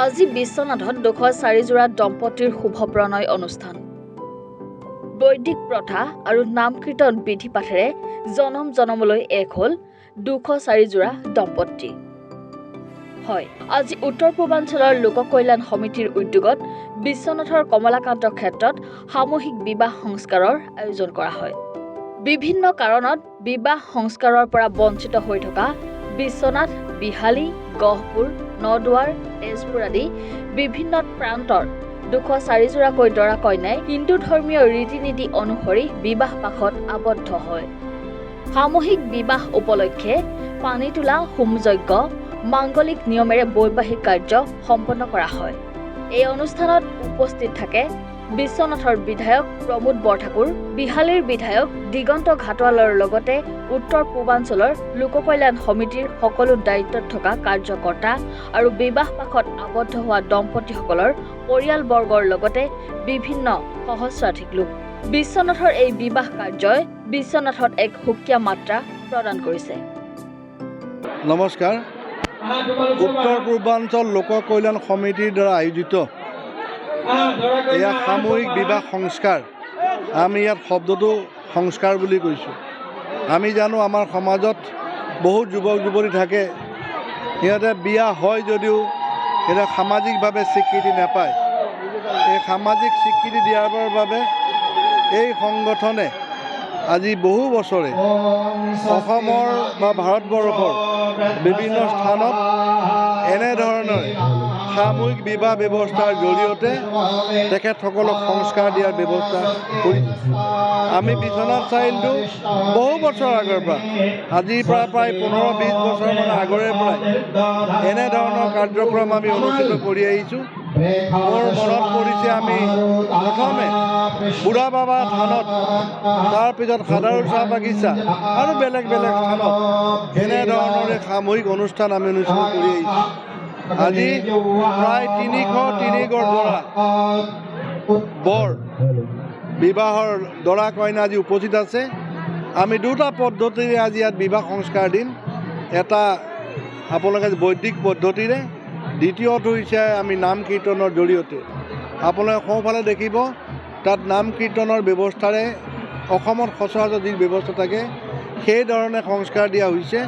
আজি বিশ্বনাথত 204 জোড়া দম্পতিৰ শুভ প্ৰণয় অনুষ্ঠান। বৈদিক প্ৰথা আৰু নাম কীৰ্তন বিধি পাঠেৰে জনম জনমলৈ এক হ'ল 204 জোড়া দম্পতি। হয়, আজি উত্তৰ পূৰ্বাঞ্চলৰ লোক কল্যাণ সমিতিৰ উদ্যোগত বিশ্বনাথৰ কমলাকান্ত ক্ষেত্ৰত সামূহিক বিবাহ সংস্কাৰৰ আয়োজন কৰা হয়। বিভিন্ন কাৰণত বিবাহ সংস্কাৰৰ পৰা বঞ্চিত হৈ থকা বিশ্বনাথ, বিহালী, গহপুৰ, নদুৱাৰ, তেজপুৰ আদি বিভিন্ন প্ৰান্তৰ 204 জোড়াকৈ দৰা কন্যাই হিন্দু ধৰ্মীয় ৰীতি নীতি অনুসৰি বিবাহ পাশত আবদ্ধ হয়। সামূহিক বিবাহ উপলক্ষে পানী তোলা, হোমযজ্ঞ, মাংগলিক নিয়মেৰে বৈবাহিক কাৰ্য সম্পন্ন কৰা হয়। এই অনুষ্ঠানত উপস্থিত থাকে বিশ্বনাথৰ বিধায়ক প্ৰমোদ বৰঠাকুৰ, বিহালীৰ বিধায়ক দিগন্ত ঘাটোৱালৰ লগতে উত্তৰ পূৰ্বাঞ্চলৰ লোক কল্যাণ সমিতিৰ সকলো দায়িত্বত থকা কাৰ্যকৰ্তা আৰু বিবাহ পাশত আবদ্ধ হোৱা দম্পতিসকলৰ পৰিয়ালবৰ্গৰ লগতে বিভিন্ন সহস্ৰাধিক লোক। বিশ্বনাথৰ এই বিবাহ কাৰ্যই বিশ্বনাথত এক সুকীয়া মাত্ৰা প্ৰদান কৰিছে। নমস্কাৰ। উত্তৰ পূৰ্বাঞ্চল লোক কল্যাণ সমিতিৰ দ্বাৰা আয়োজিত এয়া সামূহিক বিবাহ সংস্কাৰ। আমি ইয়াত শব্দটো সংস্কাৰ বুলি কৈছোঁ। আমি জানো আমাৰ সমাজত বহু যুৱক যুৱতী থাকে, সিহঁতে বিয়া হয় যদিও সিহঁতে সামাজিকভাৱে স্বীকৃতি নাপায়। এই সামাজিক স্বীকৃতি দিয়াৰ বাবে এই সংগঠনে আজি বহু বছৰে অসমৰ বা ভাৰতবৰ্ষৰ বিভিন্ন স্থানত এনেধৰণৰ সামূহিক বিবাহ ব্যৱস্থাৰ জৰিয়তে তেখেতসকলক সংস্কাৰ দিয়াৰ ব্যৱস্থা কৰিছে। আমি বিশ্বনাথ চাৰিআলিটো বহু বছৰ আগৰ পৰা, আজিৰ পৰা প্ৰায় 15-20 বছৰমান আগৰে পৰাই এনেধৰণৰ কাৰ্যক্ৰম আমি অনুষ্ঠিত কৰি আহিছোঁ। মোৰ মনত পৰিছে, আমি প্ৰথমে বুঢ়া বাবা থানত, তাৰপিছত সাধাৰণ চাহ বাগিচা আৰু বেলেগ বেলেগ স্থানত এনেধৰণৰে সামূহিক অনুষ্ঠান আমি অনুষ্ঠিত কৰি আহিছোঁ। আজি প্ৰায় 303 গড় দৰা বৰ বিবাহৰ দৰা কইনা আজি উপস্থিত আছে। আমি দুটা পদ্ধতিৰে আজি ইয়াত বিবাহ সংস্কাৰ দিম। এটা আপোনালোকে বৈদিক পদ্ধতিৰে, দ্বিতীয়টো হৈছে আমি নাম কীৰ্তনৰ জৰিয়তে। আপোনালোকে সোঁফালে দেখিব, তাত নাম কীৰ্তনৰ ব্যৱস্থাৰে অসমত সচৰাচৰ যি ব্যৱস্থা থাকে সেইধৰণে সংস্কাৰ দিয়া হৈছে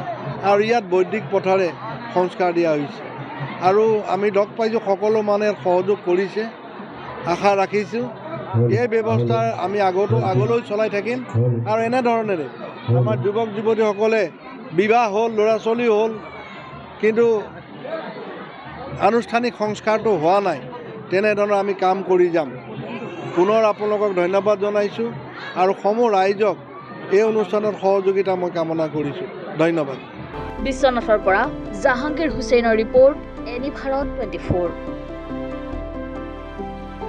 আৰু ইয়াত বৈদিক প্ৰথাৰে সংস্কাৰ দিয়া হৈছে। আৰু আমি লগ পাইছোঁ সকলো মানুহে সহযোগ কৰিছে। আশা ৰাখিছোঁ এই ব্যৱস্থা আমি আগলৈ চলাই থাকিম আৰু এনেধৰণেৰে আমাৰ যুৱক যুৱতীসকলে বিবাহ হ'ল, ল'ৰা ছোৱালী হ'ল, কিন্তু আনুষ্ঠানিক সংস্কাৰটো হোৱা নাই, তেনেধৰণৰ আমি কাম কৰি যাম। পুনৰ আপোনালোকক ধন্যবাদ জনাইছোঁ আৰু সমূহ ৰাইজক এই অনুষ্ঠানত সহযোগিতা মই কামনা কৰিছোঁ। ধন্যবাদ। বিশ্বনাথৰ পৰা জাহাংগীৰ হুছেইনৰ ৰিপৰ্ট, এনি ভাৰত 24।